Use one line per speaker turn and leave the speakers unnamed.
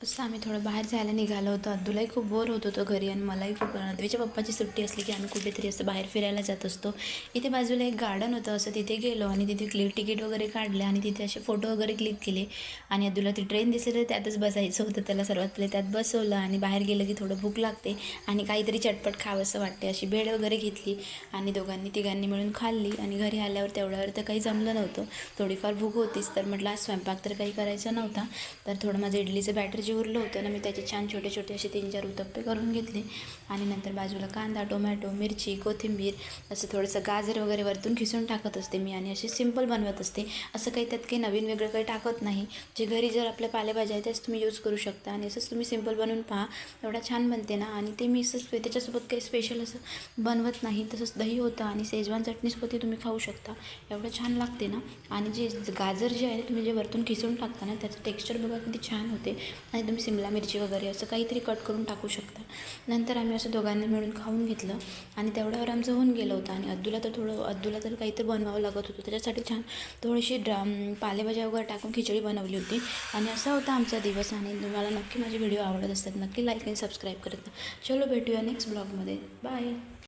असं आम्ही थोडं बाहेर जायला निघालो होतो. अद्दूलाही खूप बोर होत होतं घरी आणि मलाही खूप. अद्वैच्या पप्पाची सुट्टी असली की आम्ही कुठेतरी असं बाहेर फिरायला जात असतो. इथे बाजूला एक गार्डन होतं, असं तिथे गेलो आणि तिथे तिकीट वगैरे काढले आणि तिथे असे फोटो वगैरे क्लिक केले. आणि अद्दूला ती ट्रेन दिसली तर त्यातच बसायचं होतं. त्याला सर्वात पहिले त्यात बसवलं आणि बाहेर गेलं की थोडं भूक लागते आणि काहीतरी चटपट खावंसं वाटते. अशी भेळ वगैरे घेतली आणि तिघांनी मिळून खाल्ली. आणि घरी आल्यावर तेवढ्यावर तर काही जमलं नव्हतं. थोडीफार भूक होतीच, तर म्हटलं आज स्वयंपाक तर काही करायचा नव्हता, तर थोडं माझं इडलीचं बॅटर जे उरलं होतं ना, मी त्याचे छान छोटे छोटे असे 3-4 उत्तप्पे करून घेतले. आणि नंतर बाजूला कांदा, टोमॅटो, मिरची, कोथिंबीर, असं थोडंसं गाजर वगैरे वरतून खिसून टाकत असते मी. आणि असे सिंपल बनवत असते. असं काही त्यात काही नवीन वेगळं काही टाकत नाही. जे घरी जर आपल्या पालेभाज्या आहेत त्याच तुम्ही यूज करू शकता. आणि असंच तुम्ही सिंपल बनवून पहा, एवढा छान बनते ना. आणि ते मी असं त्याच्यासोबत काही स्पेशल असं बनवत नाही. तसंच दही होतं आणि शेजवान चटणीसोबत तुम्ही खाऊ शकता. एवढं छान लागते ना. आणि जे गाजर जे आहे तुम्ही जे वरतून खिसून टाकता ना, त्याचं टेक्स्चर बघा किती छान होते. आणि तुम्ही शिमला मिरची वगैरे असं काहीतरी कट करून टाकू शकता. नंतर आम्ही असं दोघांनी मिळून खाऊन घेतलं आणि तेवढ्यावर आमचं होऊन गेलं होतं. आणि अद्दूला तर काहीतरी बनवावं लागत होतं, त्याच्यासाठी छान थोडीशी पालेभाज्या वगैरे टाकून खिचडी बनवली होती. आणि असा होता आमचा दिवस. आणि तुम्हाला नक्की माझे व्हिडिओ आवडत असतात, नक्की लाईक आणि सबस्क्राईब करत. चलो भेटूया नेक्स्ट ब्लॉगमध्ये. बाय.